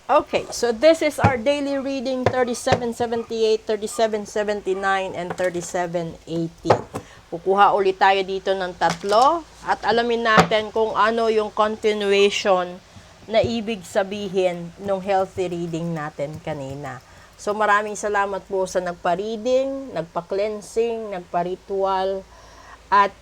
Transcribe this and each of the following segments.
Okay, so this is our daily reading 3778, 3779, and 3780. Kukuha ulit tayo dito ng tatlo at alamin natin kung ano yung continuation na ibig sabihin ng healthy reading natin kanina. So maraming salamat po sa nagpa-reading, nagpa-cleansing, nagpa-ritual, at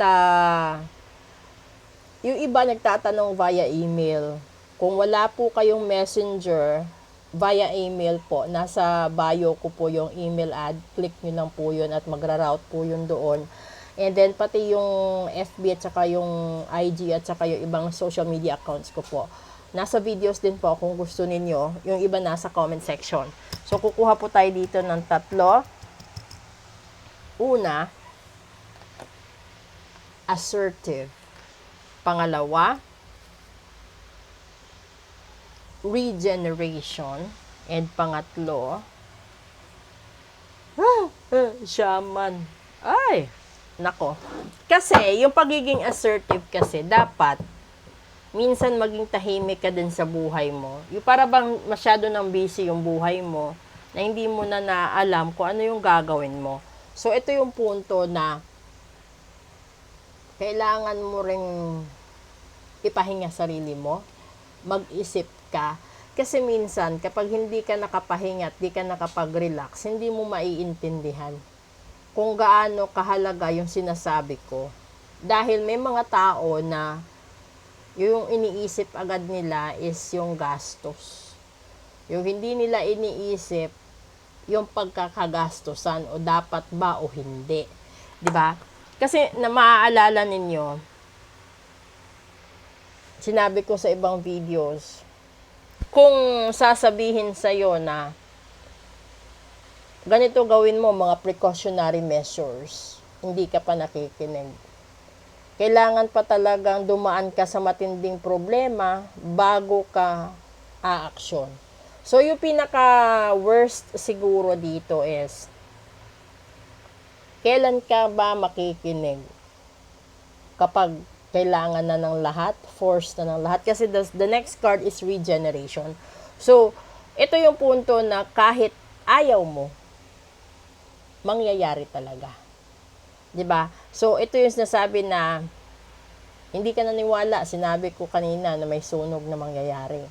yung iba nagtatanong via email. Kung wala po kayong messenger, via email po. Nasa bio ko po yung email ad. Click nyo lang po yun at magra-route po yun doon. And then, pati yung FB at saka yung IG at saka yung ibang social media accounts ko po. Nasa videos din po kung gusto ninyo. Yung iba nasa comment section. So, kukuha po tayo dito ng tatlo. Una, assertive. Pangalawa, regeneration. And pangatlo, shaman. Ay, nako. Kasi, yung pagiging assertive kasi, dapat, minsan maging tahimik ka din sa buhay mo. Yung para bang masyado nang busy yung buhay mo, na hindi mo na naalam kung ano yung gagawin mo. So, ito yung punto na, kailangan mo ring ipahinga sarili mo, mag-isip ka, kasi minsan, kapag hindi ka nakapahinga at di ka nakapag-relax, hindi mo maiintindihan kung gaano kahalaga yung sinasabi ko. Dahil may mga tao na yung iniisip agad nila is yung gastos. Yung hindi nila iniisip yung pagkakagastosan o dapat ba o hindi. 'Di ba? Kasi na maaalala ninyo, sinabi ko sa ibang videos, kung sasabihin sa'yo na ganito gawin mo, mga precautionary measures, hindi ka pa nakikinig. Kailangan pa talagang dumaan ka sa matinding problema bago ka aaksyon. So, yung pinaka-worst siguro dito is, kailan ka ba makikinig? Kapag kailangan na ng lahat, forced na ng lahat. Kasi the next card is regeneration. So, ito yung punto na kahit ayaw mo, mangyayari talaga. 'Di ba? So, ito yung sinasabi na hindi ka naniwala. Sinabi ko kanina na may sunog na mangyayari.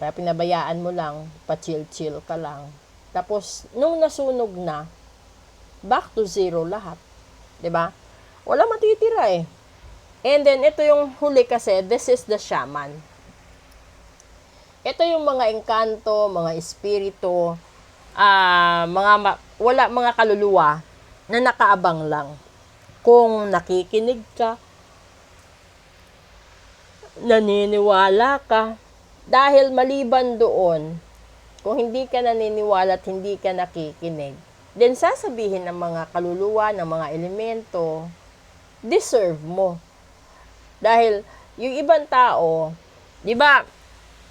Kaya pinabayaan mo lang, pa-chill-chill ka lang. Tapos, nung nasunog na, back to zero lahat. 'Di ba? Wala matitira eh. And then, ito yung huli kasi, this is the shaman. Ito yung mga engkanto, mga espiritu, mga kaluluwa na nakaabang lang. Kung nakikinig ka, naniniwala ka, dahil maliban doon, kung hindi ka naniniwala at hindi ka nakikinig, then sasabihin ng mga kaluluwa, ng mga elemento, deserve mo. Dahil yung ibang tao, di ba,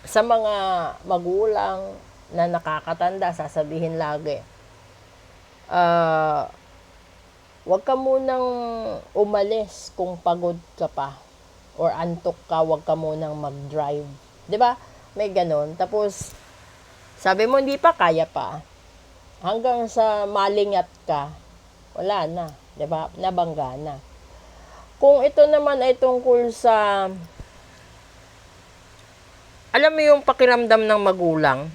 sa mga magulang na nakakatanda, sasabihin lagi, wag ka munang umalis kung pagod ka pa or antok ka, wag ka munang mag-drive. Di ba? May ganon. Tapos, sabi mo, hindi pa, kaya pa. Hanggang sa malingat ka, wala na. Di ba? Nabangga na. Kung ito naman ay tungkol sa, alam mo yung pakiramdam ng magulang,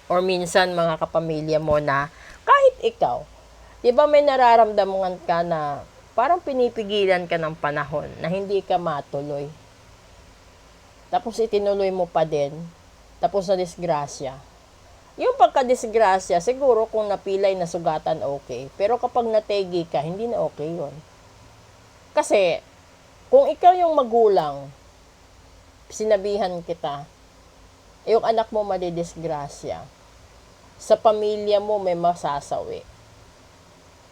or minsan mga kapamilya mo na, kahit ikaw, di ba may nararamdaman ka na parang pinipigilan ka ng panahon na hindi ka matuloy. Tapos itinuloy mo pa din, tapos na disgrasya. Yung pagka-disgrasya, siguro kung napilay na sugatan, okay. Pero kapag nategi ka, hindi na okay yun. Kasi, kung ikaw yung magulang, sinabihan kita, yung anak mo madidisgrasya, sa pamilya mo may masasawi.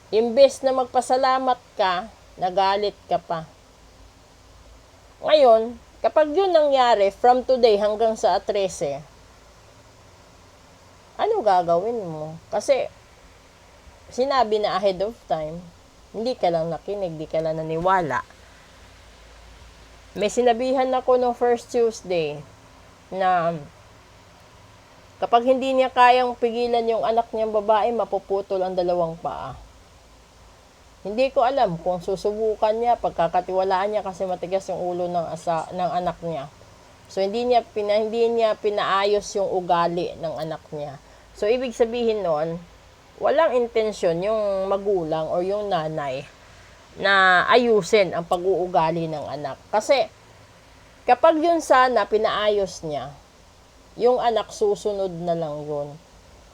Imbes na magpasalamat ka, nagalit ka pa. Ngayon, kapag yun nangyari, from today hanggang sa 13, ano gagawin mo? Kasi, sinabi na ahead of time, hindi ka lang nakinig, hindi ka lang naniwala. May sinabihan ako no first Tuesday, na kapag hindi niya kayang pigilan yung anak niyang babae, mapuputol ang dalawang paa. Hindi ko alam kung susubukan niya, pagkakatiwalaan niya kasi matigas yung ulo ng anak niya. So hindi niya pinaayos yung ugali ng anak niya. So ibig sabihin noon, walang intensyon yung magulang o yung nanay na ayusin ang pag-uugali ng anak. Kasi kapag yun sana pinaayos niya, yung anak susunod na lang yun.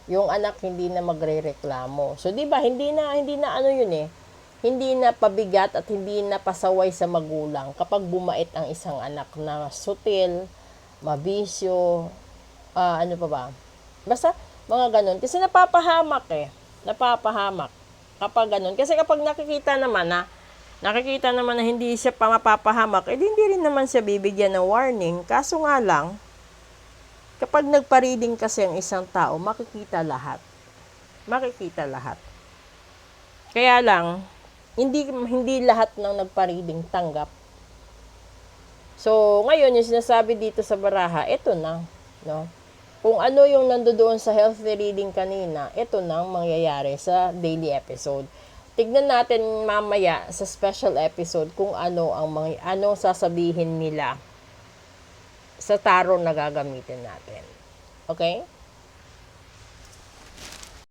Yung anak hindi na magrereklamo. So 'di ba, hindi na ano yun eh. Hindi na pabigat at hindi na pasaway sa magulang kapag bumait ang isang anak na sutil, mabisyo, ano pa ba? Basta mga ganun. Kasi napapahamak eh. Napapahamak kapag ganun. Kasi kapag nakikita naman na hindi siya mapapahamak, hindi rin naman siya bibigyan ng warning. Kaso nga lang, kapag nagpa-reading kasi ang isang tao, makikita lahat. Makikita lahat. Kaya lang, hindi lahat ng nagpa-reading tanggap. So, ngayon, yung sinasabi dito sa baraha, ito na. No? Kung ano yung nandoon sa healthy reading kanina, ito na ang mangyayari sa daily episode. Tignan natin mamaya sa special episode kung ano sasabihin nila sa tarot na gagamitin natin. Okay?